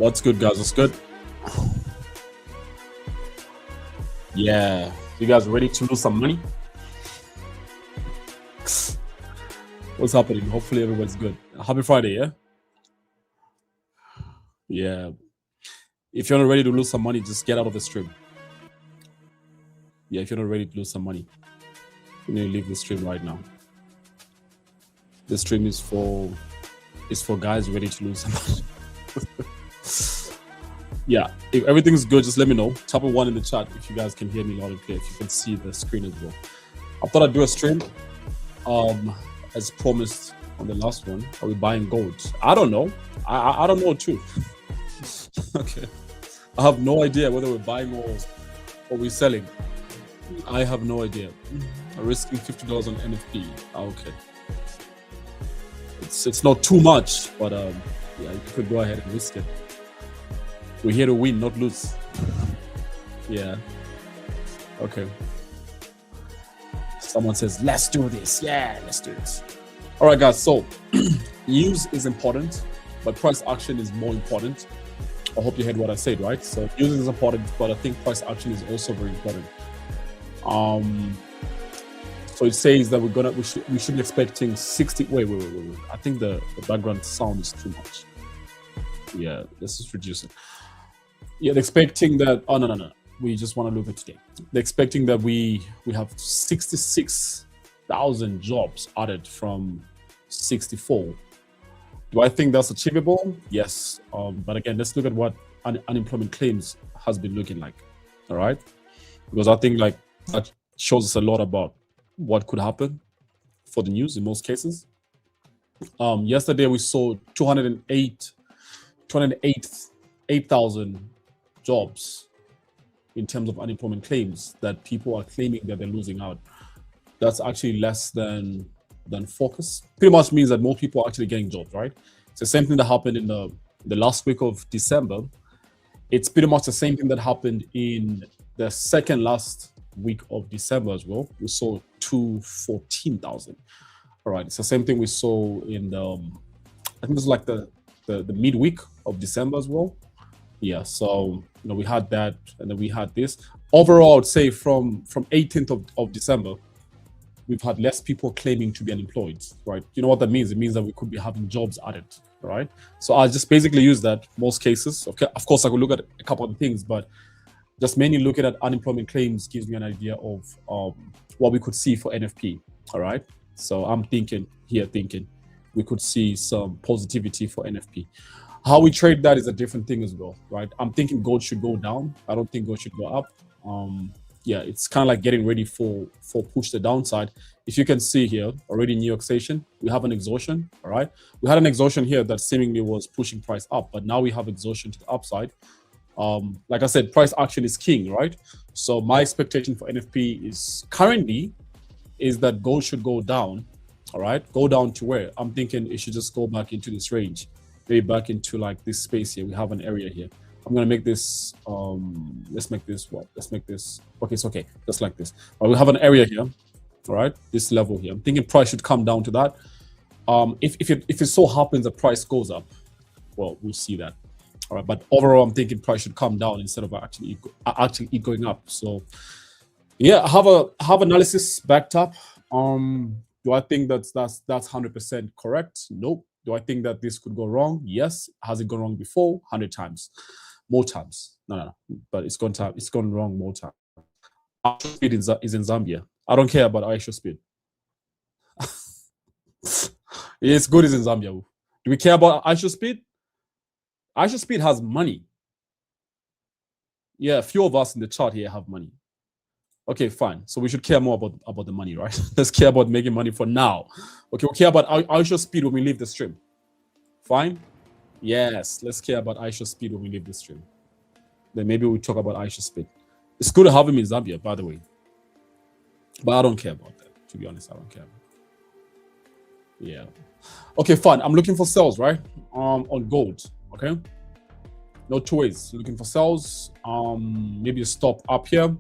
What's good, guys? What's good? Yeah. You guys ready to lose some money? What's happening? Hopefully everyone's good. Happy Friday, yeah? Yeah. If you're not ready to lose some money, just get out of the stream. Yeah, if you're not ready to lose some money, you need to leave the stream right now. The stream is for guys ready to lose some money. Yeah, if everything's good, just let me know. Type a 1 in the chat if you guys can hear me loud and clear, if you can see the screen as well. I thought I'd do a stream. As promised on the last one. Are we buying gold? I don't know. I don't know too. Okay. I have no idea whether we're buying or we're selling. I have no idea. I'm risking $50 on NFP. Okay. It's not too much, but yeah, you could go ahead and risk it. We're here to win, not lose. Yeah. Okay. Someone says, let's do this. Yeah, let's do this. All right, guys. So news is important, but price action is more important. I hope you heard what I said, right? So news is important, but I think price action is also very important. So it says that we should be expecting 60. Wait. I think the background sound is too much. Yeah, let's just reduce it. Yeah, they're expecting that. Oh no. We just want to look at today. They're expecting that we have 66,000 jobs added from 64. Do I think that's achievable? Yes. But again, let's look at what unemployment claims has been looking like. All right, because I think like that shows us a lot about what could happen for the news in most cases. Yesterday we saw 8,000 jobs in terms of unemployment claims that people are claiming that they're losing out. That's actually less than focus. Pretty much means that more people are actually getting jobs, right? It's the same thing that happened in the last week of December. It's pretty much the same thing that happened in the second last week of December as well. We saw 214,000. All right, it's the same thing we saw in the I think it was like the midweek of December as well. Yeah, so we had that, and then we had this. Overall, I'd say from 18th of December, we've had less people claiming to be unemployed, right? You know what that means? It means that we could be having jobs added, right? So I just basically use that most cases. Okay, of course I could look at a couple of things, but just mainly looking at unemployment claims gives me an idea of what we could see for NFP. All right, so I'm thinking we could see some positivity for NFP. How we trade that is a different thing as well, right? I'm thinking gold should go down. I don't think gold should go up. Yeah, it's kind of like getting ready for push the downside. If you can see here, already New York station, we have an exhaustion, all right? We had an exhaustion here that seemingly was pushing price up, but now we have exhaustion to the upside. Like I said, price action is king, right? So my expectation for NFP is currently that gold should go down, all right? Go down to where? I'm thinking it should just go back into this range, maybe back into like this space here. We have an area here. I'm gonna make this, let's make this what? Let's make this, okay, it's okay, just like this. We have an area here, all right? This level here. I'm thinking price should come down to that. If it so happens the price goes up, well, we'll see that. All right, but overall, I'm thinking price should come down instead of actually going up. So, yeah, I have analysis backed up. Do I think that's 100% correct? Nope. Do I think that this could go wrong? Yes. Has it gone wrong before? 100 times, more times. No. But it's gone wrong more times. Aisha Speed is in Zambia. I don't care about Aisha Speed. It's good. It's in Zambia. Do we care about Aisha Speed? Aisha Speed has money. Yeah, a few of us in the chart here have money. Okay, fine. So we should care more about the money, right? Let's care about making money for now. Okay, we'll care about Aisha Speed when we leave the stream. Fine? Yes, let's care about Aisha Speed when we leave the stream. Then maybe we'll talk about Aisha Speed. It's good to have him in Zambia, by the way. But I don't care about that. To be honest, I don't care. Yeah. Okay, fine. I'm looking for sales, right? On gold. Okay, no two ways. Looking for sales. Maybe a stop up here.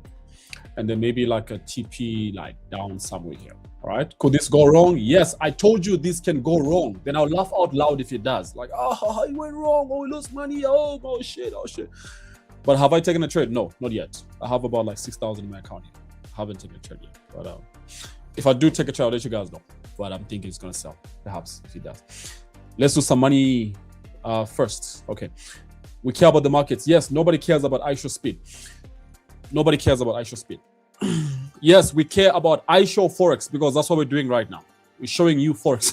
and then maybe like a TP like down somewhere here. All right, could this go wrong? Yes, I told you this can go wrong. Then I'll laugh out loud if it does. Like, oh, it went wrong. Oh, we lost money. Oh shit. But have I taken a trade? No, not yet. I have about like 6,000 in my account here. I haven't taken a trade yet. But if I do take a trade, I'll let you guys know. But I'm thinking it's gonna sell, perhaps, if it does. Let's do some money first. Okay. We care about the markets. Yes, nobody cares about iShow speed. Nobody cares about iShow speed. Yes, we care about iShow Forex because that's what we're doing right now. We're showing you Forex.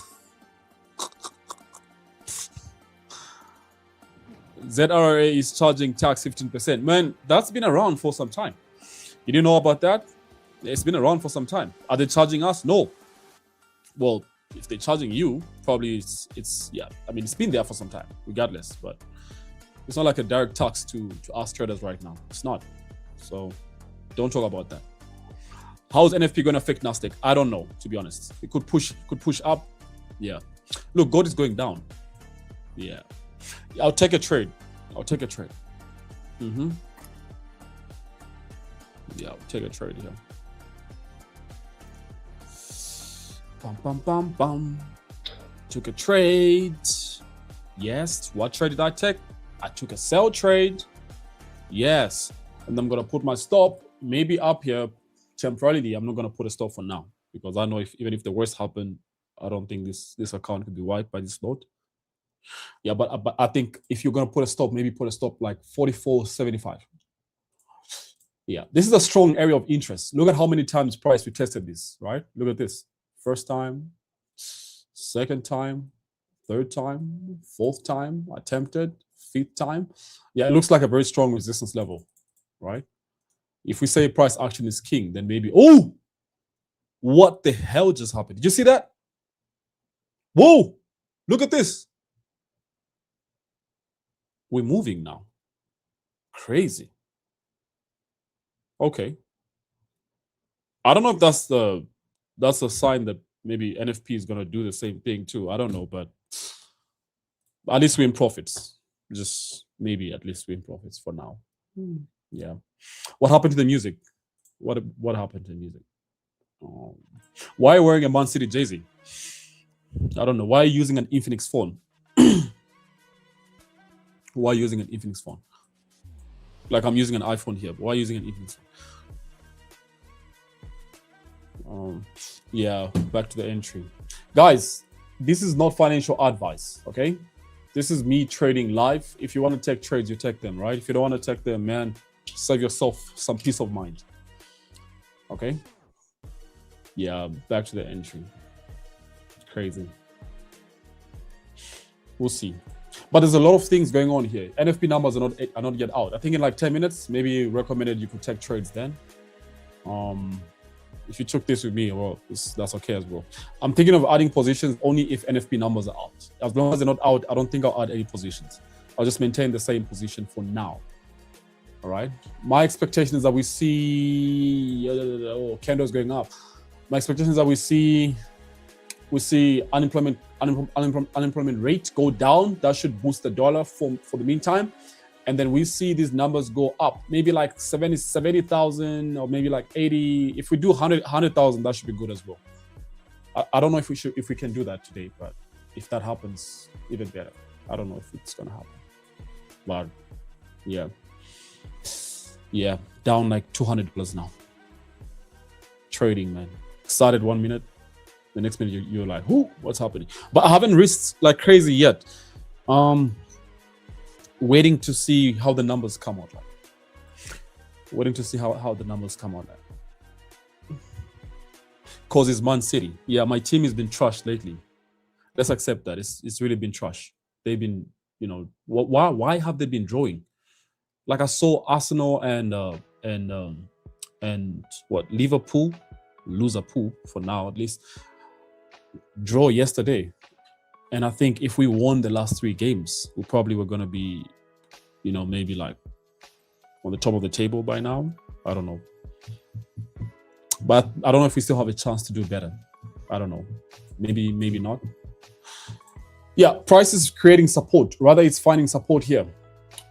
ZRA is charging tax 15%. Man, that's been around for some time. You didn't know about that? It's been around for some time. Are they charging us? No. Well, if they're charging you, probably it's yeah. I mean, it's been there for some time, regardless. But it's not like a direct tax to us traders right now. It's not. So don't talk about that. How is NFP going to affect Nasdaq? I don't know, to be honest. It could push up. Yeah. Look, gold is going down. Yeah. I'll take a trade. Yeah, I'll take a trade here. Bum. Took a trade. Yes. What trade did I take? I took a sell trade. Yes. And I'm going to put my stop maybe up here temporarily. I'm not going to put a stop for now because I know even if the worst happened, I don't think this account could be wiped by this load. Yeah, but I think if you're going to put a stop, maybe put a stop like 44.75. Yeah, this is a strong area of interest. Look at how many times price we tested this, right? Look at this. First time, second time, third time, fourth time, attempted, fifth time. Yeah, it looks like a very strong resistance level, right? If we say price action is king, then maybe, oh, what the hell just happened? Did you see that? Whoa, look at this. We're moving now. Crazy. Okay. I don't know if that's a sign that maybe NFP is going to do the same thing too. I don't know, but at least we're in profits. Just maybe at least we're in profits for now. Yeah. What happened to the music? What happened to the music? Why are you wearing a Man City jersey? I don't know. Why are you using an Infinix phone? Why are you using an Infinix phone? Like I'm using an iPhone here, but why are you using an Infinix phone? Yeah, back to the entry. Guys, this is not financial advice, okay? This is me trading live. If you want to take trades, you take them, right? If you don't want to take them, man, save yourself some peace of mind. Okay? Yeah, back to the entry. Crazy. We'll see. But there's a lot of things going on here. NFP numbers are not yet out. I think in like 10 minutes, maybe recommended you could take trades then. If you took this with me, well, that's okay as well. I'm thinking of adding positions only if NFP numbers are out. As long as they're not out, I don't think I'll add any positions. I'll just maintain the same position for now. All right. My expectation is that we see candles going up. My expectation is that we see unemployment rate go down. That should boost the dollar for the meantime. And then we see these numbers go up, maybe like 70,000 or maybe like 80. If we do 100,000, that should be good as well. I don't know if we can do that today, but if that happens, even better. I don't know if it's gonna happen, but yeah, down like $200 now. Trading, man. Started 1 minute. The next minute you're like, what's happening? But I haven't risked like crazy yet. Waiting to see how the numbers come out. Waiting to see how the numbers come out. Cause it's Man City. Yeah, my team has been trashed lately. Let's accept that. It's really been trash. They've been, why have they been drawing? Like I saw Arsenal and Liverpool, loser pool for now at least, draw yesterday. And I think if we won the last 3 games, we probably were going to be, maybe like on the top of the table by now. I don't know. But I don't know if we still have a chance to do better. I don't know. Maybe not. Yeah, price is creating support. Rather, it's finding support here.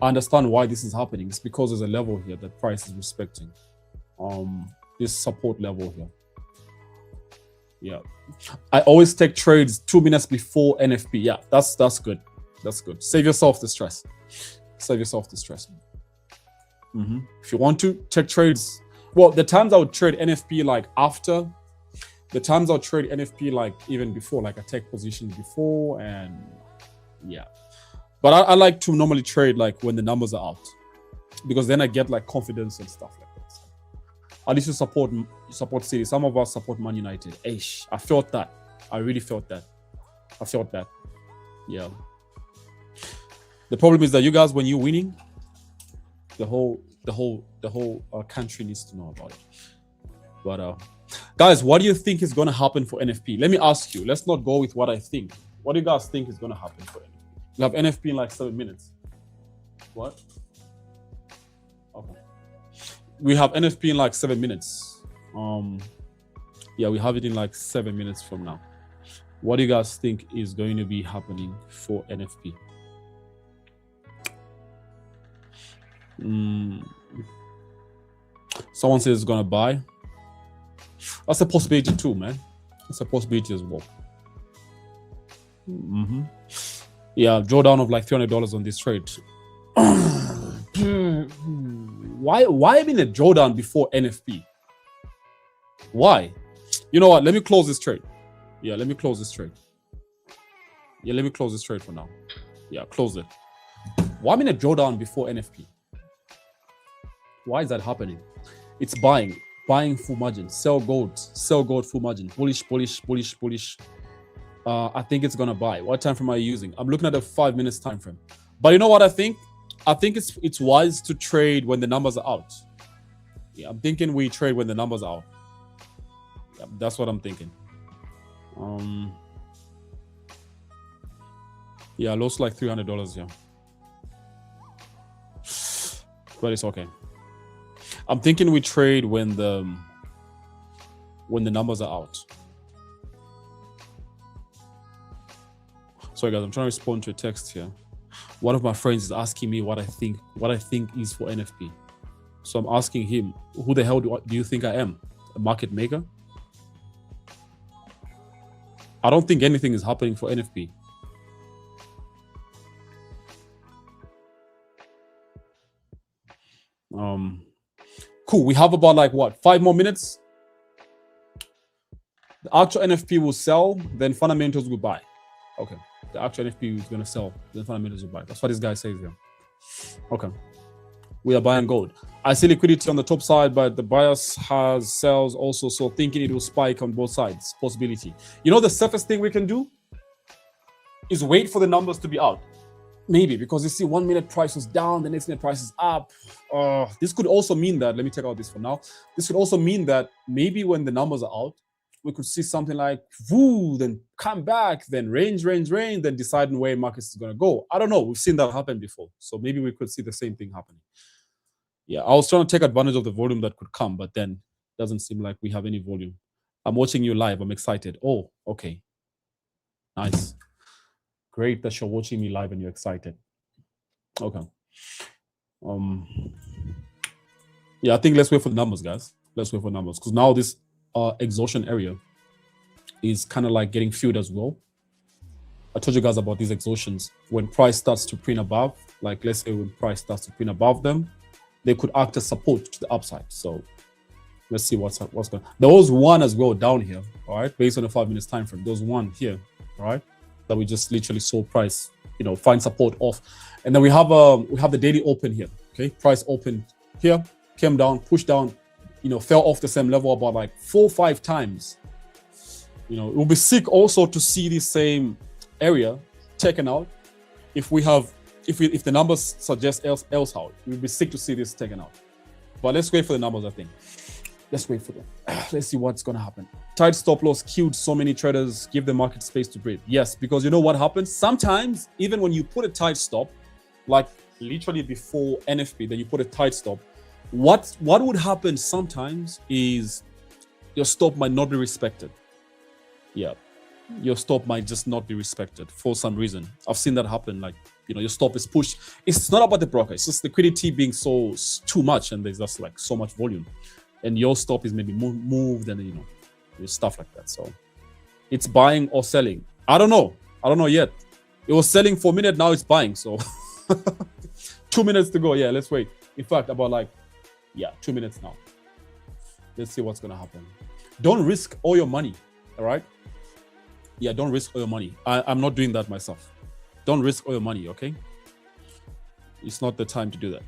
I understand why this is happening. It's because there's a level here that price is respecting. this support level here. Yeah, I always take trades 2 minutes before NFP. Yeah, that's good. That's good. Save yourself the stress. Save yourself the stress. If you want to take trades, well, the times I would trade NFP like after, the times I'll trade NFP like even before, like I take positions before, and yeah. But I like to normally trade like when the numbers are out, because then I get like confidence and stuff like that. So at least you support City. Some of us support Man United. Eish, I felt that. I really felt that. I felt that. Yeah. The problem is that you guys, when you're winning, the whole country needs to know about it. But guys, what do you think is going to happen for NFP? Let me ask you. Let's not go with what I think. What do you guys think is going to happen for NFP? We have NFP in like 7 minutes. What? Okay. We have NFP in like 7 minutes. Yeah, we have it in like 7 minutes from now. What do you guys think is going to be happening for NFP? Someone says it's gonna buy. That's a possibility too, man. That's a possibility as well. Yeah, drawdown of like $300 on this trade. Why even a drawdown before NFP? Why? You know what? Let me close this trade. Yeah, let me close this trade. Yeah, let me close this trade for now. Yeah, close it. Why in a drawdown before NFP? Why is that happening? It's buying full margin, sell gold full margin, bullish. I think it's gonna buy. What time frame are you using? I'm looking at a 5 minutes time frame. But you know what I think? I think it's wise to trade when the numbers are out. Yeah, I'm thinking we trade when the numbers are out. Yeah, that's what I'm thinking. Yeah, I lost like $300 here. But it's okay. I'm thinking we trade when the numbers are out. Sorry guys, I'm trying to respond to a text here. One of my friends is asking me what I think is for NFP. So I'm asking him, who the hell do you think I am? A market maker? I don't think anything is happening for NFP. Cool. We have about like what, 5 more minutes? The actual NFP will sell, then fundamentals will buy. Okay. The actual NFP is going to sell, then fundamentals will buy. That's what this guy says here. Okay. We are buying gold. I see liquidity on the top side, but the bias has sells also, so thinking it will spike on both sides. Possibility. You know, the safest thing we can do is wait for the numbers to be out. Maybe, because you see 1 minute price was down, the next minute price is up. This could also mean that, let me take out this for now. This could also mean that maybe when the numbers are out, we could see something like, woo, then come back, then range, then deciding where markets is going to go. I don't know. We've seen that happen before. So maybe we could see the same thing happening. Yeah, I was trying to take advantage of the volume that could come, but then it doesn't seem like we have any volume. I'm watching you live. I'm excited. Oh, okay. Nice. Great that you're watching me live and you're excited. Okay. Yeah, I think let's wait for the numbers, guys. Let's wait for numbers, because now this exhaustion area is kind of like getting filled as well. I told you guys about these exhaustions. When price starts to print above, like let's say when price starts to print above them, they could act as support to the upside. So let's see what's going on. There was one as well down here, all right, based on the 5 minutes time frame. There was one here, all right, that we just literally saw price, you know, find support off. And then we have the daily open here. Okay, price opened here, came down, pushed down, you know, fell off the same level about like 4 or 5 times. You know, it will be sick also to see this same area taken out. If the numbers suggest else how, it will be sick to see this taken out. But let's wait for the numbers, I think. Let's wait for them. Let's see what's going to happen. Tight stop loss killed so many traders. Give the market space to breathe. Yes, because you know what happens? Sometimes, even when you put a tight stop, like literally before NFP, then you put a tight stop, what would happen sometimes is your stop might not be respected. Yeah, your stop might just not be respected for some reason. I've seen that happen. Like, you know, your stop is pushed. It's not about the broker. It's just liquidity being too much, and there's just like so much volume. and your stop is maybe moved, and you know, stuff like that. So it's buying or selling. I don't know yet. It was selling for a minute, now it's buying. So 2 minutes to go. Yeah, let's wait. In fact, about like 2 minutes now. Let's see what's gonna happen. Don't risk all your money. All right. Yeah, don't risk all your money. I'm not doing that myself. Don't risk all your money, okay? It's not the time to do that.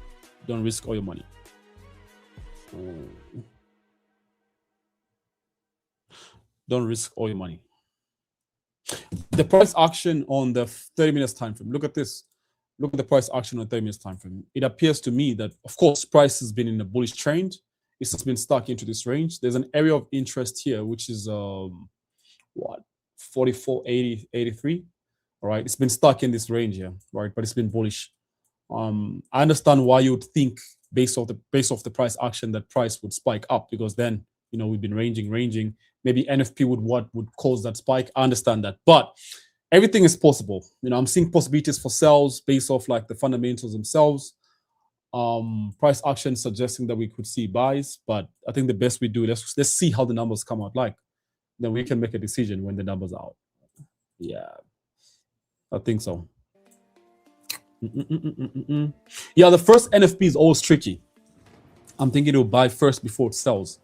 Don't risk all your money. Don't risk all your money. The price action on the 30 minutes time frame. Look at this. Look at the price action on 30 minutes time frame. It appears to me that, of course, price has been in a bullish trend. It's been stuck into this range. There's an area of interest here, which is what, 44.80, 83. All right, it's been stuck in this range here, right? But it's been bullish. I understand why you would think based off the price action that price would spike up, because then, you know, we've been ranging. Maybe NFP would cause that spike. I understand that, but everything is possible. You know, I'm seeing possibilities for sales based off like the fundamentals themselves. Price action suggesting that we could see buys, but I think the best we do, let's see how the numbers come out like. Then we can make a decision when the numbers are out. Yeah, I think so. Yeah, the first NFP is always tricky. I'm thinking it'll buy first before it sells.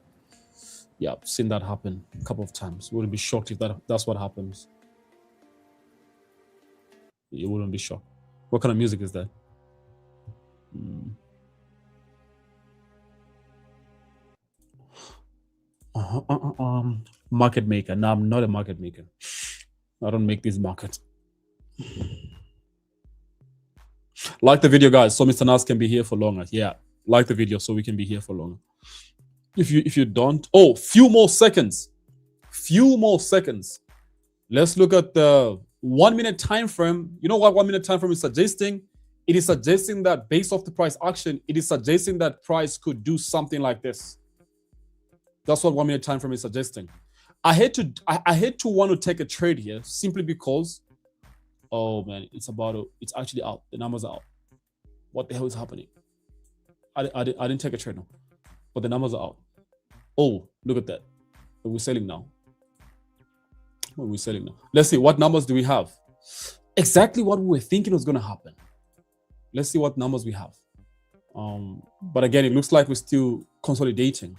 Yeah, I've seen that happen a couple of times. Wouldn't be shocked if that's what happens. You wouldn't be shocked. What kind of music is that? Market maker. No, I'm not a market maker. I don't make these markets. Like the video, guys, so Mr. Nas can be here for longer. Yeah, like the video so we can be here for longer. If you don't, few more seconds. Let's look at the 1 minute time frame. You know what 1 minute time frame is suggesting? It is suggesting that based off the price action, it is suggesting that price could do something like this. That's what 1 minute time frame is suggesting. I hate to want to take a trade here simply because, oh man, it's actually out. The numbers are out. What the hell is happening? I didn't take a trade now, but the numbers are out. Oh, look at that. We're selling now. Let's see, what numbers do we have? Exactly what we were thinking was going to happen. Let's see what numbers we have. But again, it looks like we're still consolidating.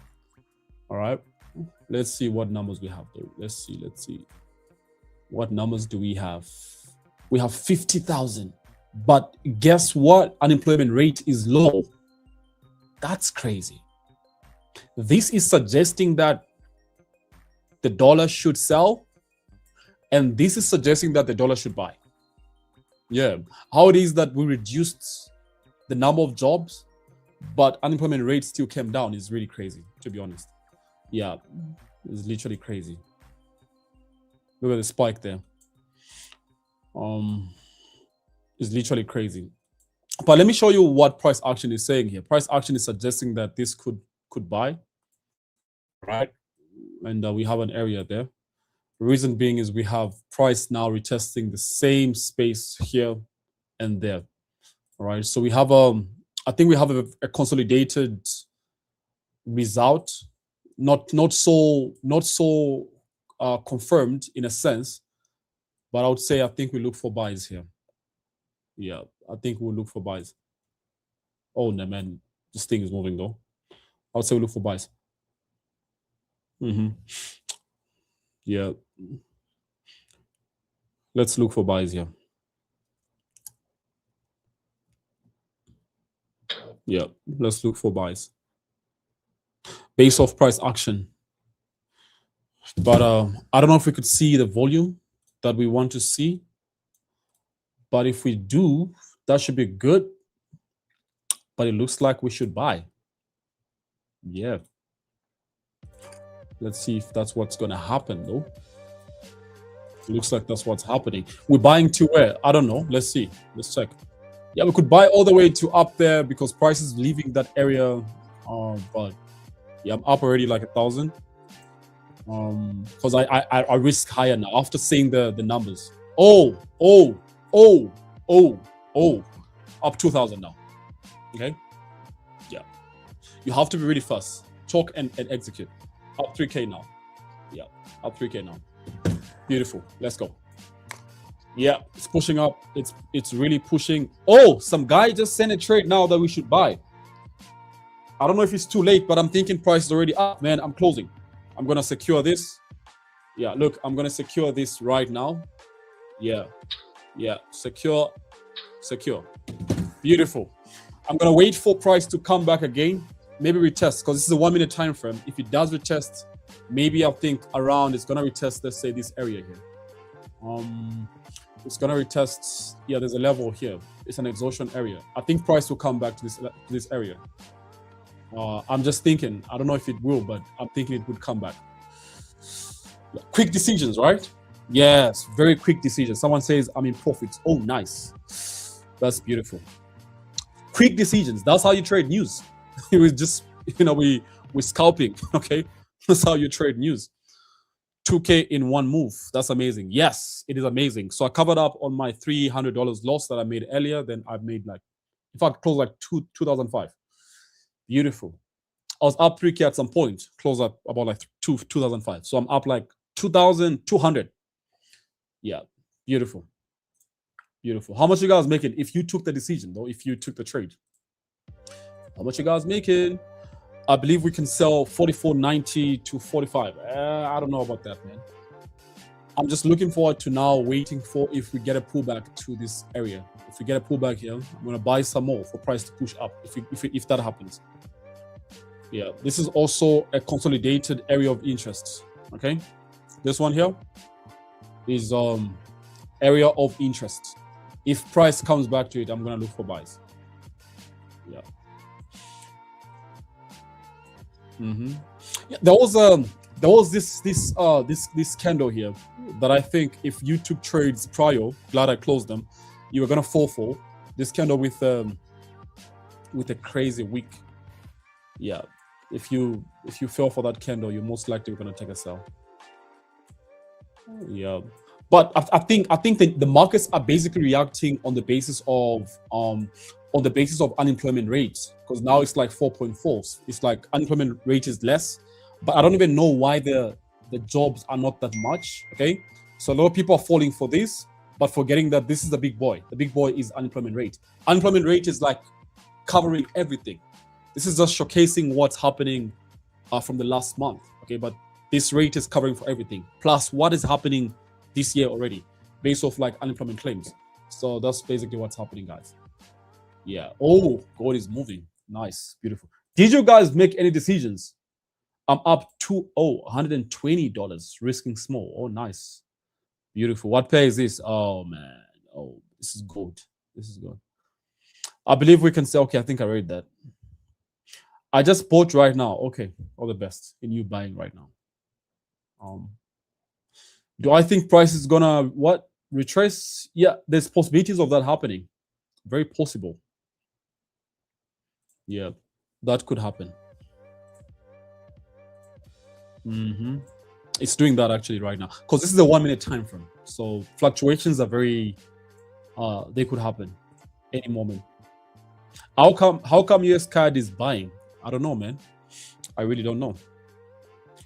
All right. Let's see what numbers we have though. Let's see. What numbers do we have? We have 50,000. But guess what? Unemployment rate is low. That's crazy. This is suggesting that the dollar should sell, and this is suggesting that the dollar should buy. Yeah. How it is that we reduced the number of jobs, but unemployment rate still came down is really crazy, to be honest. Yeah, it's literally crazy. Look at the spike there. It's literally crazy. But let me show you what price action is saying here. Price action is suggesting that this could buy, right? And we have an area there. The reason being is we have price now retesting the same space here and there. All right. So we have I think we have a consolidated result, not so confirmed in a sense, but I would say I think we look for buys here. Yeah, I think we'll look for buys. Oh no, man, this thing is moving though. I would say we look for buys. Yeah, let's look for buys here. Yeah, let's look for buys based off price action. But I don't know if we could see the volume that we want to see. But if we do, that should be good. But it looks like we should buy. Yeah. Let's see if that's what's going to happen, though. It looks like that's what's happening. We're buying to where? I don't know. Let's see. Let's check. Yeah, we could buy all the way to up there because price is leaving that area. But yeah, I'm up already like 1,000. Because I risk higher now after seeing the numbers. Up 2,000 now. Okay. Yeah. You have to be really fast talk and execute. Up 3K now. Yeah, up 3K now. Beautiful. Let's go. Yeah, it's pushing up. It's really pushing. Oh, some guy just sent a trade now that we should buy. I don't know if it's too late, but I'm thinking price is already up. Man, I'm closing. I'm gonna secure this. Yeah, look, I'm gonna secure this right now. Yeah, secure. Beautiful. I'm gonna wait for price to come back again. Maybe retest, because this is a 1 minute time frame. If it does retest, maybe I think around it's gonna retest, let's say this area here. It's gonna retest. Yeah, there's a level here. It's an exhaustion area. I think price will come back to this area. I'm just thinking. I don't know if it will, but I'm thinking it would come back. Quick decisions, right? Yes, very quick decisions. Someone says I'm in profits. Oh, nice. That's beautiful. Quick decisions. That's how you trade news. It was just, we're scalping. Okay, that's how you trade news. 2K in one move. That's amazing. Yes, it is amazing. So I covered up on my $300 loss that I made earlier. Then I've made like, in fact, close like 2005. Beautiful. I was up 3K at some point, close up about like 2005. So I'm up like 2,200. Yeah, beautiful. Beautiful. How much you guys making if you took the decision, though, if you took the trade? How much you guys making? I believe we can sell 44.90 to 45. I don't know about that, man. I'm just looking forward to now waiting for if we get a pullback to this area. If we get a pullback here, I'm going to buy some more for price to push up if that happens. Yeah, this is also a consolidated area of interest. Okay, this one here is area of interest. If price comes back to it, I'm going to look for buys. Yeah. Yeah, there was this candle here that I think if you took trades prior, glad I closed them, you were gonna fall for this candle with a crazy wick. Yeah, if you fell for that candle, you're most likely gonna take a sell. Yeah, but I think the markets are basically reacting on the basis of unemployment rates, because now it's like 4.4. It's like unemployment rate is less, but I don't even know why the jobs are not that much. Okay, so a lot of people are falling for this, but forgetting that this is the big boy. The big boy is unemployment rate. Unemployment rate is like covering everything. This is just showcasing what's happening from the last month. Okay, but this rate is covering for everything, plus what is happening this year already based off like unemployment claims. So that's basically what's happening, guys. Yeah. Oh, gold is moving. Nice. Beautiful. Did you guys make any decisions? I'm up to $120, risking small. Oh, nice. Beautiful. What pair is this? Oh, man. Oh, this is good. This is good. I believe we can say, okay, I think I read that. I just bought right now. Okay. All the best in you buying right now. Do I think price is gonna retrace? Yeah, there's possibilities of that happening. Very possible. Yeah, that could happen. It's doing that actually right now, because this is a 1 minute time frame. So fluctuations are very they could happen any moment. How come US CAD is buying? I don't know, man. I really don't know.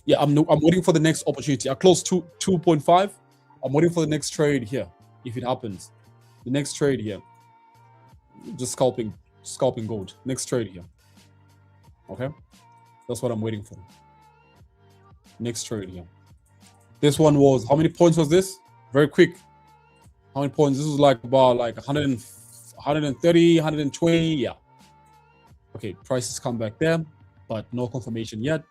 Yeah, I'm waiting for the next opportunity. I closed 2.5. I'm waiting for the next trade here. If it happens, the next trade here, just scalping gold. Next trade here. Okay, that's what I'm waiting for. Next trade here. This one was, how many points was this? Very quick. How many points? This was like about like 130, 120. Yeah. Okay, prices come back there, but no confirmation yet.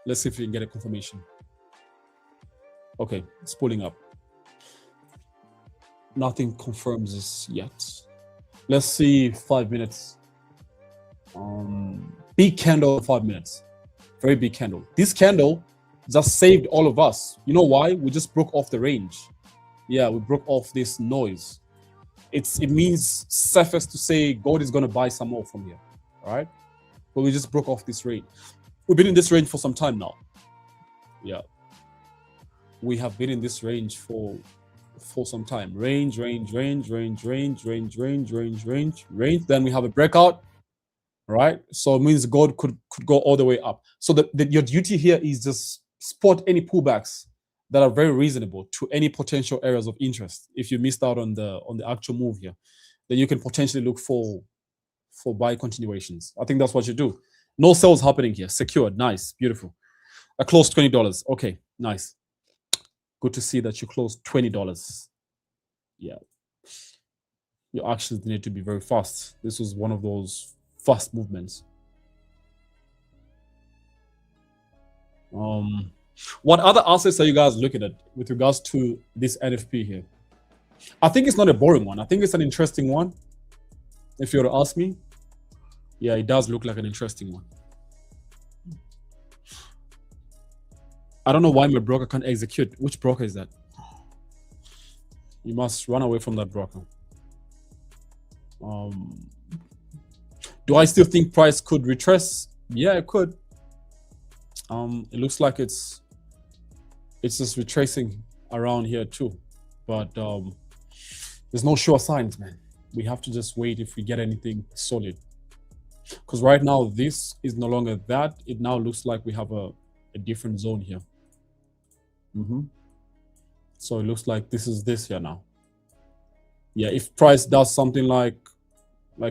Let's see if we can get a confirmation. Okay, it's pulling up. Nothing confirms this yet. Let's see 5 minutes. Big candle, 5 minutes. Very big candle. This candle just saved all of us. You know why? We just broke off the range. Yeah, we broke off this noise. It means safest to say gold is going to buy some more from here. All right, but we just broke off this range. We've been in this range for some time now. Yeah, we have been in this range for some time. Range. Then we have a breakout. right? So it means gold could go all the way up. So your duty here is just spot any pullbacks that are very reasonable to any potential areas of interest. If you missed out on the actual move here, then you can potentially look for buy continuations. I think that's what you do. No sales happening here. Secured. Nice. Beautiful. I closed $20. Okay. Nice. Good to see that you closed $20. Yeah. Your actions need to be very fast. This was one of those fast movements. What other assets are you guys looking at with regards to this NFP here? I think it's not a boring one. I think it's an interesting one. If you were to ask me, yeah, it does look like an interesting one. I don't know why my broker can't execute. Which broker is that? You must run away from that broker. Do I still think price could retrace? Yeah, it could. It looks like it's just retracing around here too, but there's no sure signs, man. We have to just wait if we get anything solid, because right now this is no longer that. It now looks like we have a different zone here. So it looks like this is this here now. Yeah, if price does something like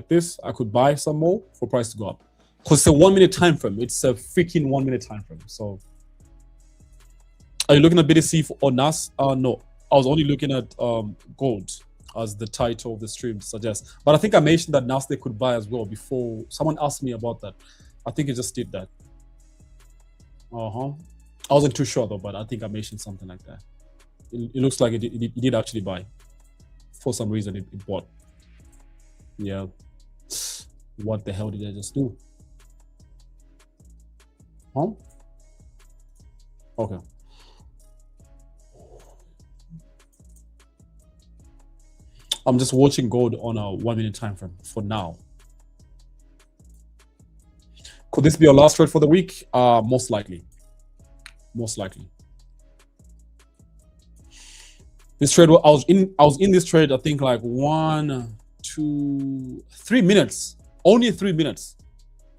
this, I could buy some more for price to go up, because it's a 1 minute time frame. It's a freaking 1 minute time frame. So are you looking at BTC or NAS? No, I was only looking at gold, as the title of the stream suggests. But I think I mentioned that NAS they could buy as well before someone asked me about that. I think it just did that. I wasn't too sure though, but I think I mentioned something like that. It looks like it did actually buy. For some reason, it bought. Yeah. What the hell did I just do? Huh? Okay. I'm just watching gold on a 1 minute time frame for now. Could this be your last trade for the week? Most likely. Most likely. This trade, I was in this trade, I think like 1, 2, 3 minutes. Only 3 minutes.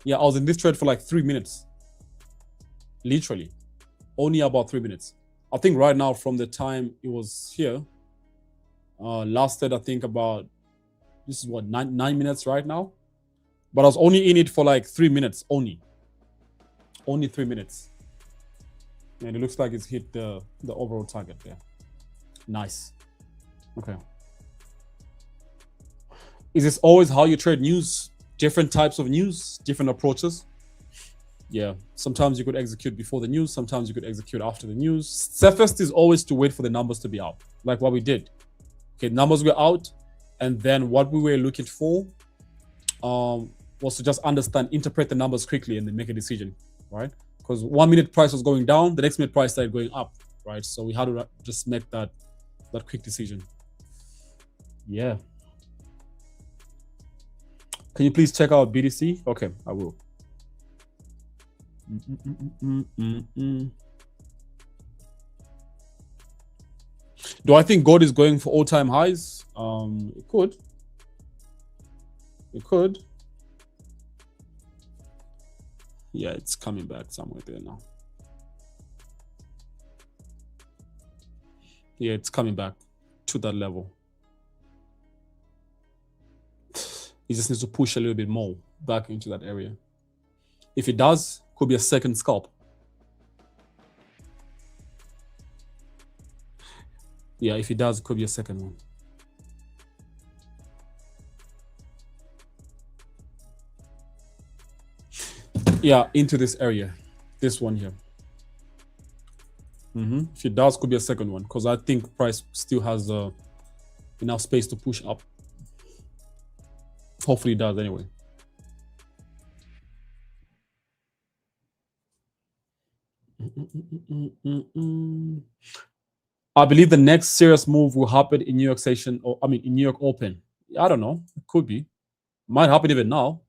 Yeah, I was in this trade for like 3 minutes. Literally. Only about 3 minutes. I think right now from the time it was here, lasted I think about, this is what, 9 minutes right now. But I was only in it for like 3 minutes only. Only 3 minutes. And it looks like it's hit the overall target there. Nice. Okay. Is this always how you trade news? Different types of news, different approaches? Yeah. Sometimes you could execute before the news. Sometimes you could execute after the news. Safest is always to wait for the numbers to be out, like what we did. Okay, numbers were out, and then what we were looking for was to just understand, interpret the numbers quickly, and then make a decision, right? Because 1 minute price was going down, the next minute price started going up, right? So we had to just make that quick decision. Yeah. Can you please check out BTC? Okay, I will. Do I think gold is going for all-time highs? It could. It could. Yeah, it's coming back somewhere there now. Yeah, it's coming back to that level. It just needs to push a little bit more back into that area. If it does, could be a second scalp. Yeah, if it does, it could be a second one. Yeah, into this area, this one here. If it does, could be a second one, because I think price still has enough space to push up. Hopefully it does anyway. I believe the next serious move will happen in New York session, or I mean in New York Open. I don't know. It could be. Might happen even now.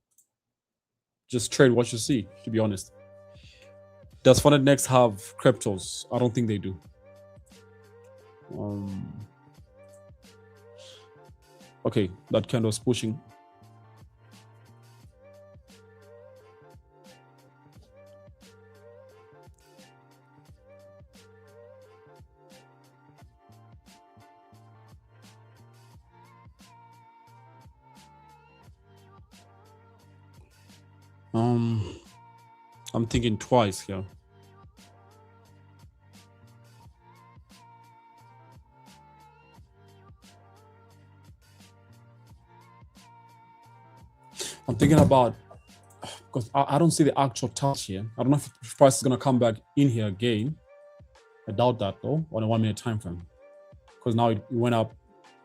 Just trade what you see, to be honest. Does Funded Next have cryptos? I don't think they do. Okay, that candle is pushing. I'm thinking twice here. I'm thinking about, because I don't see the actual touch here. I don't know if price is gonna come back in here again. I doubt that though on a 1 minute time frame, because now it went up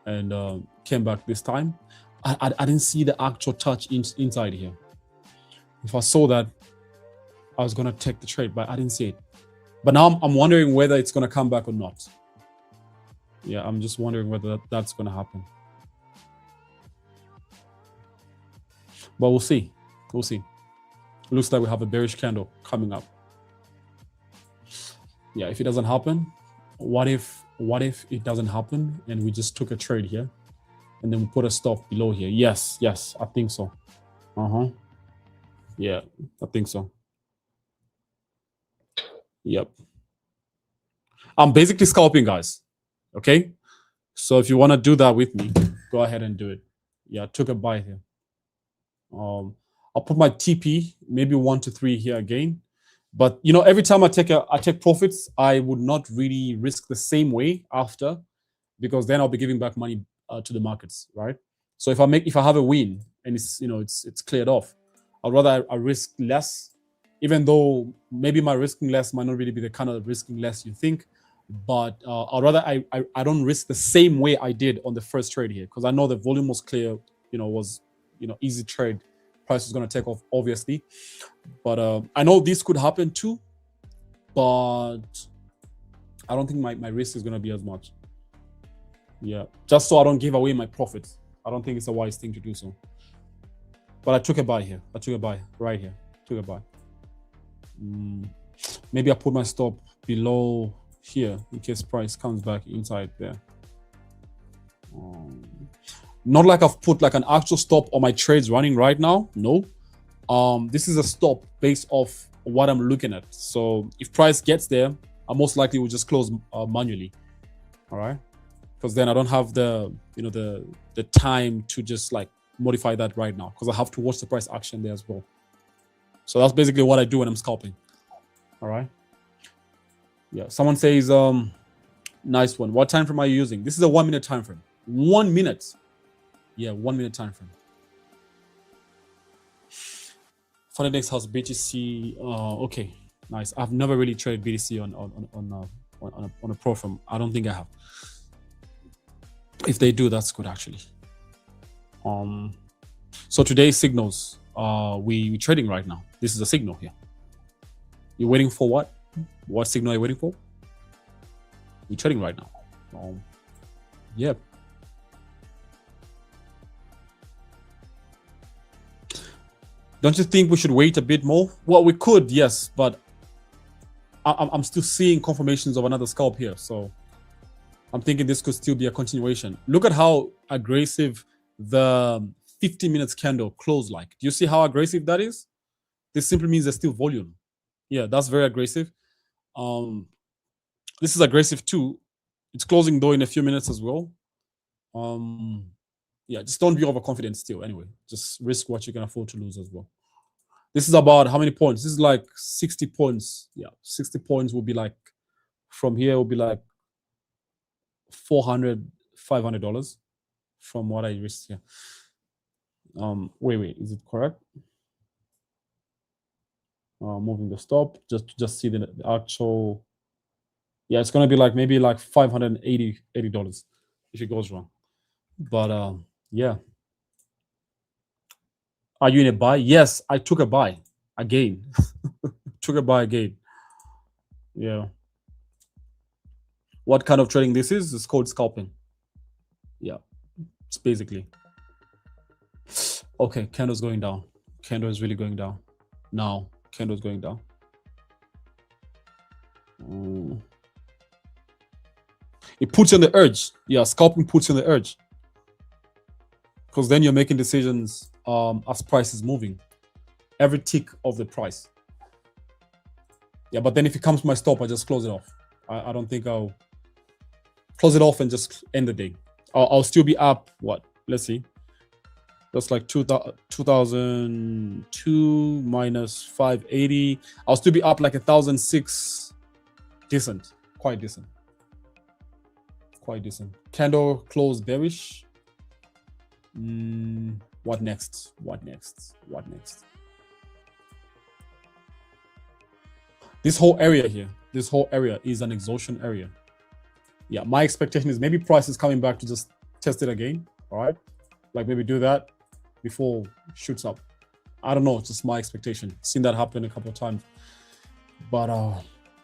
and came back this time. I didn't see the actual touch inside here. If I saw that, I was gonna take the trade, but I didn't see it. But now I'm wondering whether it's gonna come back or not. Yeah, I'm just wondering whether that's gonna happen. But we'll see. We'll see. Looks like we have a bearish candle coming up. Yeah, if it doesn't happen, what if it doesn't happen and we just took a trade here and then we put a stop below here? Yes, I think so. Yeah, I think so. Yep. I'm basically scalping, guys. Okay, so if you want to do that with me, go ahead and do it. Yeah, I took a buy here. I'll put my TP maybe 1 to 3 here again. But you know, every time I take profits, I would not really risk the same way after, because then I'll be giving back money to the markets, right? So if I have a win and it's cleared off, I'd rather I risk less, even though maybe my risking less might not really be the kind of risking less you think. But I'd rather I don't risk the same way I did on the first trade here, because I know the volume was clear, was easy trade. Price is going to take off, obviously. But I know this could happen too, but I don't think my risk is going to be as much. Yeah, just so I don't give away my profits. I don't think it's a wise thing to do so. But I took a buy here. I took a buy right here. Took a buy. Maybe I put my stop below here in case price comes back inside there. Not like I've put like an actual stop on my trades running right now. No. This is a stop based off what I'm looking at. So if price gets there, I most likely will just close manually. All right, because then I don't have the the time to just like modify that right now, because I have to watch the price action there as well. So that's basically what I do when I'm scalping. All right. Yeah. Someone says, nice one. What time frame are you using? This is a 1 minute time frame. 1 minute. Yeah, 1 minute time frame. Funnedex has BTC. Okay, nice. I've never really traded BTC on a pro firm. I don't think I have. If they do, that's good actually. So today's signals. We trading right now. This is a signal here. You're waiting for what? What signal are you waiting for? We're trading right now. Yeah. Don't you think we should wait a bit more? Well, we could, yes, but I'm still seeing confirmations of another scalp here. So I'm thinking this could still be a continuation. Look at how aggressive the 15 minutes candle closed like. Do you see how aggressive that is? This simply means there's still volume. Yeah, that's very aggressive. This is aggressive too. It's closing though in a few minutes as well. Yeah, just don't be overconfident still. Anyway, just risk what you can afford to lose as well. This is about how many points? This is like 60 points. Yeah, 60 points will be like, from here will be like $400, $500 from what I risked here. Wait, is it correct? Moving the stop, just see the actual. Yeah, it's gonna be like maybe like $580 if it goes wrong. But yeah. Are you in a buy? Yes, I took a buy again. Took a buy again. Yeah. What kind of trading this is? It's called scalping. Yeah, it's basically. Okay, candle's going down. Candle is really going down. Now, candle's going down. It puts you on the urge. Yeah, scalping puts you on the urge. Because then you're making decisions as price is moving. Every tick of the price. Yeah, but then if it comes to my stop, I just close it off. I don't think I'll close it off and just end the day. I'll still be up, what? Let's see. That's like 2002 minus 580. I'll still be up like 1,006. Decent, quite decent, quite decent. Candle close bearish. What next? What next? What next? This whole area here, this whole area is an exhaustion area. Yeah, my expectation is maybe price is coming back to just test it again. All right, like maybe do that before it shoots up. I don't know, it's just my expectation. Seen that happen a couple of times, but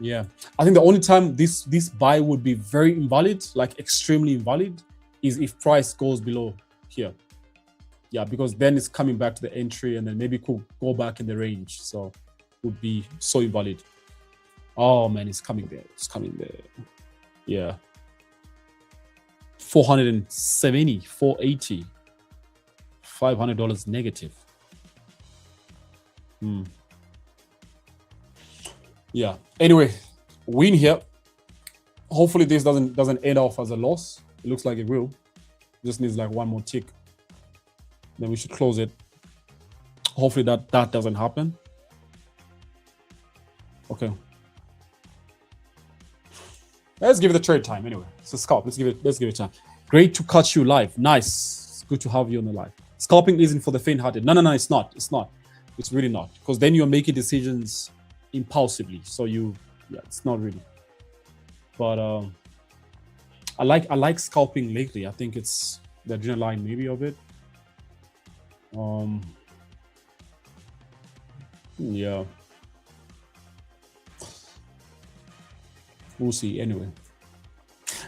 yeah, I think the only time this buy would be very invalid, like extremely invalid, is if price goes below here. Yeah, because then it's coming back to the entry and then maybe could go back in the range, so would be so invalid. Oh man, it's coming there. It's coming there. Yeah. 470, 480, $500 negative. Yeah. Anyway, win here. Hopefully this doesn't end off as a loss. It looks like it will. Just needs like one more tick. Then we should close it. Hopefully that doesn't happen. Okay. Let's give it a trade time anyway. It's a scalp. Let's give it time. Great to catch you live. Nice. It's good to have you on the live. Scalping isn't for the faint-hearted. No, it's not. It's not. It's really not. Because then you're making decisions impulsively. So it's not really. But I like scalping lately. I think it's the adrenaline maybe of it. Yeah. We'll see anyway.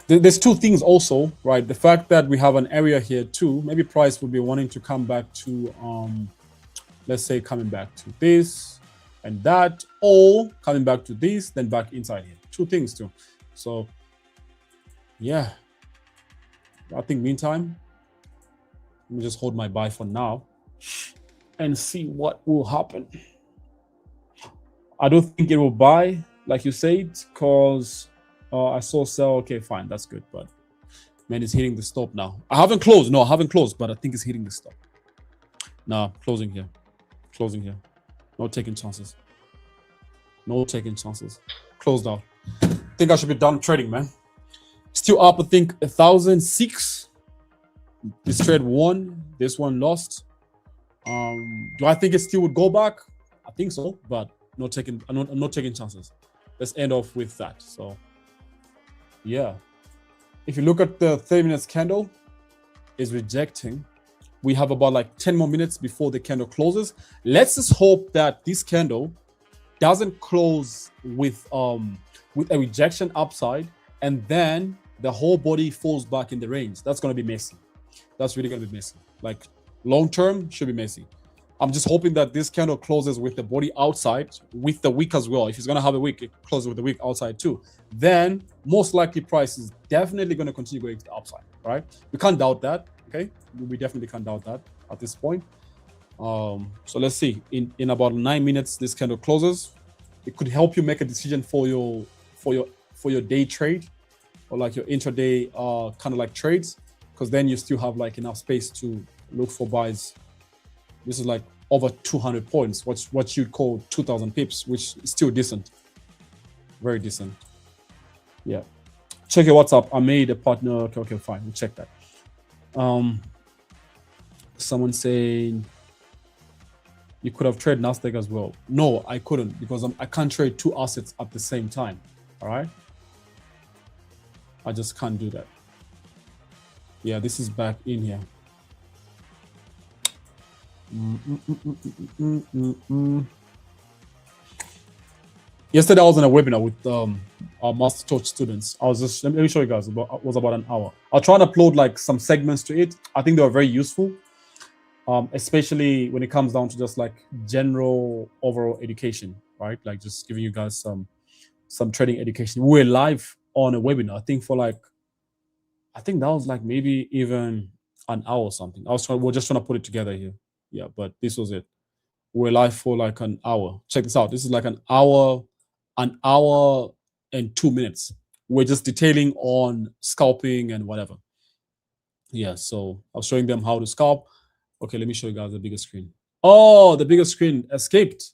There's two things also, right? The fact that we have an area here too, maybe price would be wanting to come back to, let's say coming back to this and that, or coming back to this, then back inside here. Two things too. So yeah, I think meantime, let me just hold my buy for now and see what will happen. I don't think it will buy, like you said, because I saw sell. Okay, fine, that's good. But man, it's hitting the stop now. I haven't closed. No, I haven't closed, but I think it's hitting the stop. Nah, closing here. Closing here. No taking chances. No taking chances. Closed out. I think I should be done trading, man. Still up, I think 1,006. This trade won. This one lost. Do I think it still would go back? I think so, but I'm not taking chances. Let's end off with that. So yeah, if you look at the 30 minutes candle, is rejecting. We have about like 10 more minutes before the candle closes. Let's just hope that this candle doesn't close with a rejection upside and then the whole body falls back in the range. That's going to be messy. That's really going to be messy. Like long term should be messy. I'm just hoping that this candle closes with the body outside, with the wick as well. If it's going to have a wick, it closes with the wick outside too. Then most likely price is definitely going to continue going to the upside, right? We can't doubt that, okay? We definitely can't doubt that at this point. So let's see. In about 9 minutes, this candle closes. It could help you make a decision for your day trade or like your intraday kind of like trades, because then you still have like enough space to look for buys. This is like over 200 points, what you'd call 2,000 pips, which is still decent. Very decent. Yeah. Check your WhatsApp. I made a partner. Okay, fine. We'll check that. Someone saying you could have traded Nasdaq as well. No, I couldn't, because I can't trade two assets at the same time. All right. I just can't do that. Yeah, this is back in here. Yesterday I was on a webinar with our master torch students. I was just, let me show you guys, it was about an hour. I'll try and upload like some segments to it. I think they were very useful, especially when it comes down to just like general overall education, right? Like just giving you guys some trading education. We were live on a webinar, I think that was like maybe even an hour or something. We're just trying to put it together here. Yeah, but this was it. We're live for like an hour. Check this out. This is like an hour and 2 minutes. We're just detailing on scalping and whatever. Yeah, so I was showing them how to scalp. Okay, let me show you guys the bigger screen. Oh, the bigger screen escaped.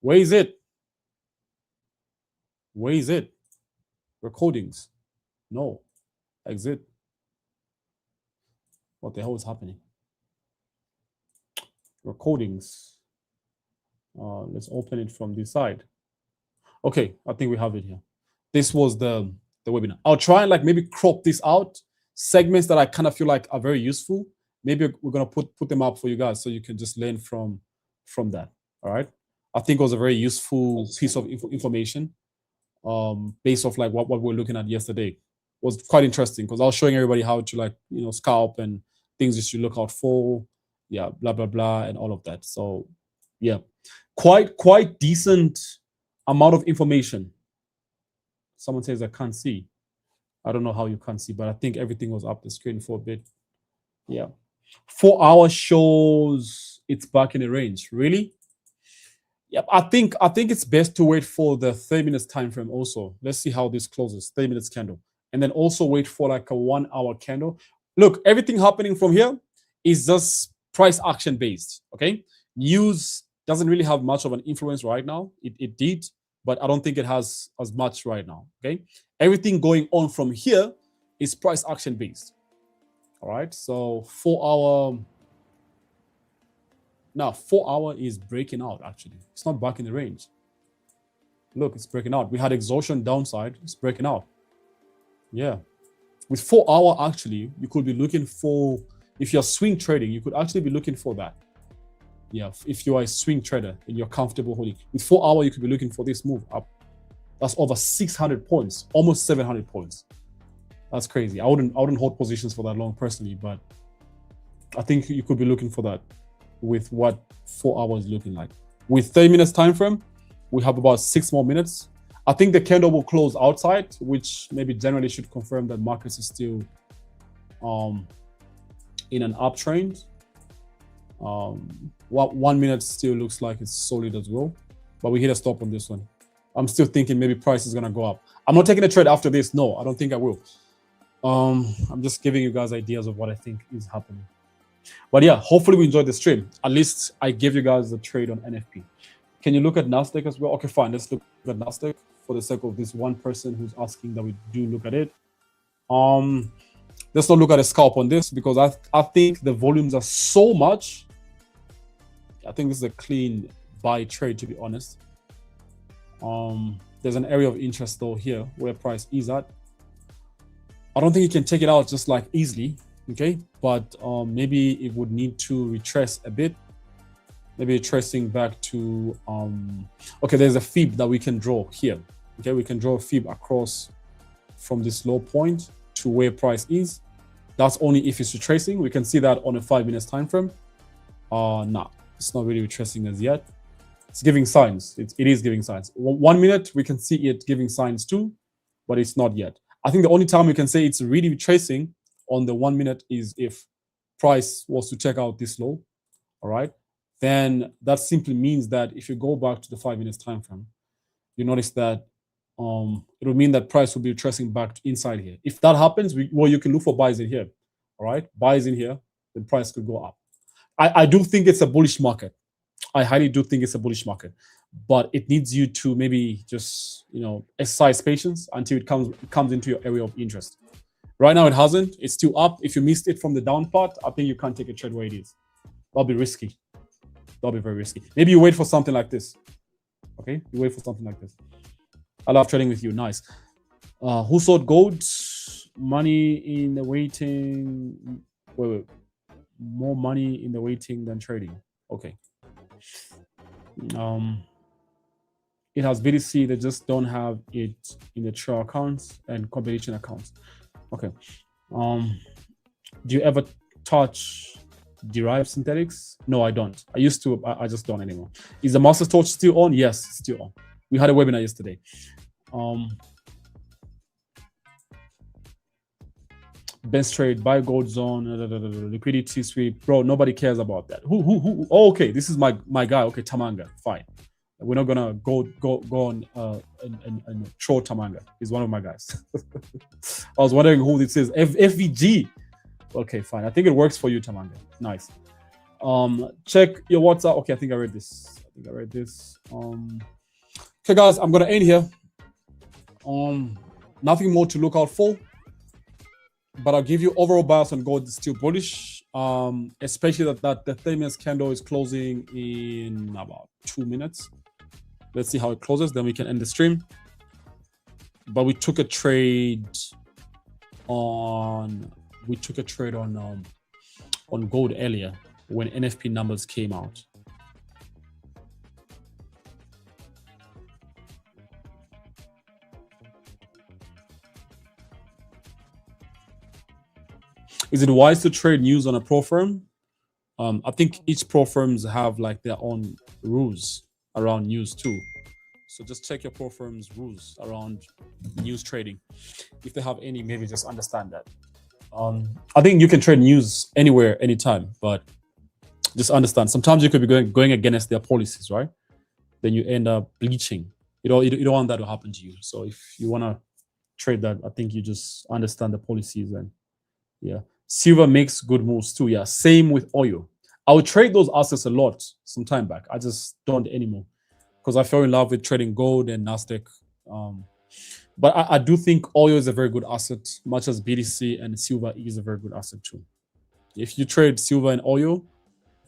Where is it? Where is it? Recordings. No. Exit. What the hell is happening? Recordings. Let's open it from this side. Okay, I think we have it here. This was the webinar. I'll try and like maybe crop this out. Segments that I kind of feel like are very useful. Maybe we're gonna put them up for you guys so you can just learn from that. All right. I think it was a very useful piece of information. Based off like what we were looking at yesterday. It was quite interesting because I was showing everybody how to like scalp and things you should look out for. Yeah, blah blah blah and all of that. So yeah, quite decent amount of information. Someone says I can't see. I don't know how you can't see, but I think everything was up the screen for a bit. Yeah. 4 hours shows it's back in the range. Really? Yep. I think it's best to wait for the 30 minutes time frame also. Let's see how this closes. 30 minutes candle. And then also wait for like a 1 hour candle. Look, everything happening from here is just price action based. Okay. News doesn't really have much of an influence right now. It did, but I don't think it has as much right now. Okay. Everything going on from here is price action based. All right. So 4 hour. Now 4 hour is breaking out. Actually, it's not back in the range. Look, it's breaking out. We had exhaustion downside. It's breaking out. Yeah. With 4 hour, actually, you could be looking for, if you're swing trading, you could actually be looking for that. Yeah. If you are a swing trader and you're comfortable holding, with 4 hour, you could be looking for this move up. That's over 600 points, almost 700 points. That's crazy. I wouldn't hold positions for that long personally, but I think you could be looking for that with what 4 hours looking like. With 30 minutes time frame, we have about 6 more minutes. I think the candle will close outside, which maybe generally should confirm that markets is still in an uptrend. 1 minute still looks like it's solid as well, but we hit a stop on this one. I'm still thinking maybe price is gonna go up. I'm not taking a trade after this. No, I don't think I will. I'm just giving you guys ideas of what I think is happening. But yeah, hopefully we enjoyed the stream. At least I gave you guys the trade on NFP. Can you look at Nasdaq as well? Okay, fine. Let's look at Nasdaq for the sake of this one person who's asking that we do look at it. Let's not look at a scalp on this because I think the volumes are so much. I think this is a clean buy trade, to be honest. There's an area of interest though here where price is at. I don't think you can take it out just like easily. Okay, but maybe it would need to retrace a bit. Maybe tracing back to okay, there's a fib that we can draw here. Okay, we can draw a fib across from this low point to where price is. That's only if it's retracing. We can see that on a 5 minutes time frame. Nah, it's not really retracing as yet. It's giving signs. It is giving signs. 1 minute we can see it giving signs too, but it's not yet. I think the only time we can say it's really retracing on the 1 minute is if price was to check out this low. All right, then that simply means that if you go back to the 5 minutes time frame, you notice that it will mean that price will be retracing back to inside here. If that happens, well, you can look for buys in here. All right, buys in here, then price could go up. I do think it's a bullish market. I highly do think it's a bullish market, but it needs you to maybe just exercise patience until it comes into your area of interest. Right now it hasn't. It's still up. If you missed it from the down part, I think you can't take a trade where it is. That'll be risky. That'll be very risky. Maybe you wait for something like this. Okay, you wait for something like this. I love trading with you. Nice. Who sold gold? Money in the waiting. Wait. More money in the waiting than trading. Okay. It has BTC. They just don't have it in the trail accounts and competition accounts. Okay. Do you ever touch derived synthetics? No, I don't. I used to. I just don't anymore. Is the master torch still on? Yes, it's still on. We had a webinar yesterday. Best trade, buy gold zone, liquidity sweep. Bro, nobody cares about that. Who? Oh, okay, this is my guy. Okay, Tamanga. Fine. We're not gonna go on and troll Tamanga. He's one of my guys. I was wondering who this is. FVG. Okay, fine. I think it works for you, Tamanga. Nice. Check your WhatsApp. Okay, I think I read this. Okay, guys, I'm gonna end here. Nothing more to look out for, but I'll give you overall bias on gold is still bullish. Especially that the 30-minute candle is closing in about 2 minutes. Let's see how it closes, then we can end the stream. But we took a trade on gold earlier when NFP numbers came out. Is it wise to trade news on a pro firm? I think each pro firms have like their own rules around news too. So just check your pro firm's rules around news trading. If they have any, maybe just understand that. I think you can trade news anywhere, anytime, but just understand. Sometimes you could be going against their policies, right? Then you end up bleaching. You don't want that to happen to you. So if you want to trade that, I think you just understand the policies and yeah. Silver makes good moves too. Yeah, same with oil. I would trade those assets a lot some time back. I just don't anymore because I fell in love with trading gold and Nasdaq. But I do think oil is a very good asset, much as BTC and silver is a very good asset too. If you trade silver and oil,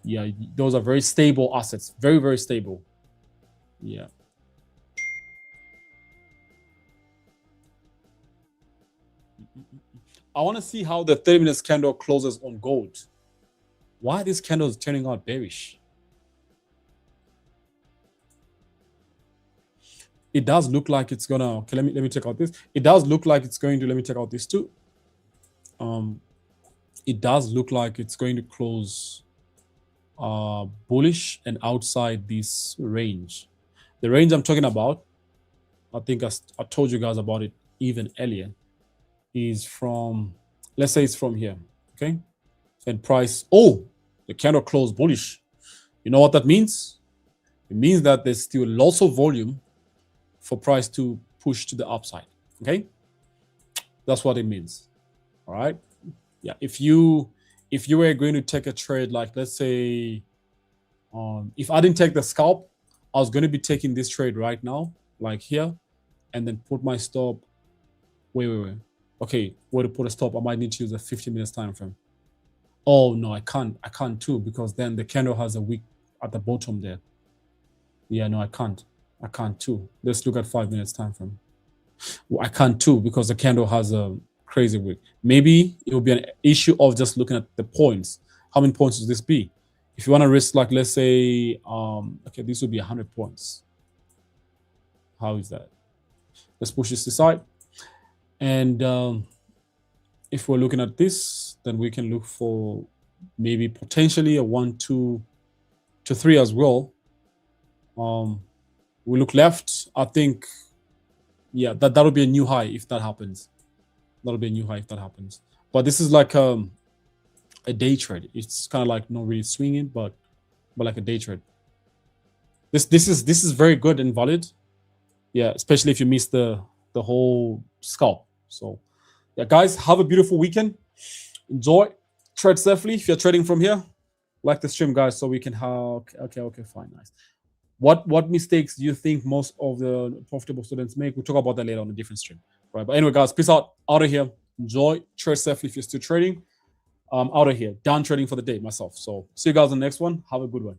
yeah, those are very stable assets. Very, very stable. Yeah. I want to see how the 30-minute candle closes on gold. Why this candle is turning out bearish? It does look like it's gonna. Okay, let me check out this. It does look like it's going to. Let me check out this too. It does look like it's going to close bullish and outside this range. The range I'm talking about, I think I told you guys about it even earlier, is from, let's say it's from here, okay? And price, oh, the candle closed bullish. You know what that means? It means that there's still lots of volume for price to push to the upside, okay? That's what it means, all right? Yeah, if you were going to take a trade, like let's say, if I didn't take the scalp, I was going to be taking this trade right now, like here, and then put my stop. Wait. Okay, where to put a stop? I might need to use a 50 minutes time frame. Oh no, I can't too, because then the candle has a wick at the bottom there. Yeah, no, I can't too. Let's look at 5 minutes time frame. Well, I can't too, because the candle has a crazy wick. Maybe it will be an issue of just looking at the points. How many points would this be? If you want to risk, like let's say, okay, this would be 100 points. How is that? Let's push this aside. And if we're looking at this, then we can look for maybe potentially a 1, 2 to 3 as well. We look left. I think, yeah, that'll be a new high if that happens. That'll be a new high if that happens. But this is like a day trade. It's kind of like not really swinging, but like a day trade. This is very good and valid. Yeah, especially if you miss the whole scalp. So yeah, guys, have a beautiful weekend. Enjoy. Trade safely. If you're trading from here, like the stream, guys, so we can have okay, fine, nice. What mistakes do you think most of the profitable students make? We'll talk about that later on a different stream. Right. But anyway, guys, peace out of here. Enjoy. Trade safely if you're still trading. Out of here. Done trading for the day myself. So see you guys on the next one. Have a good one.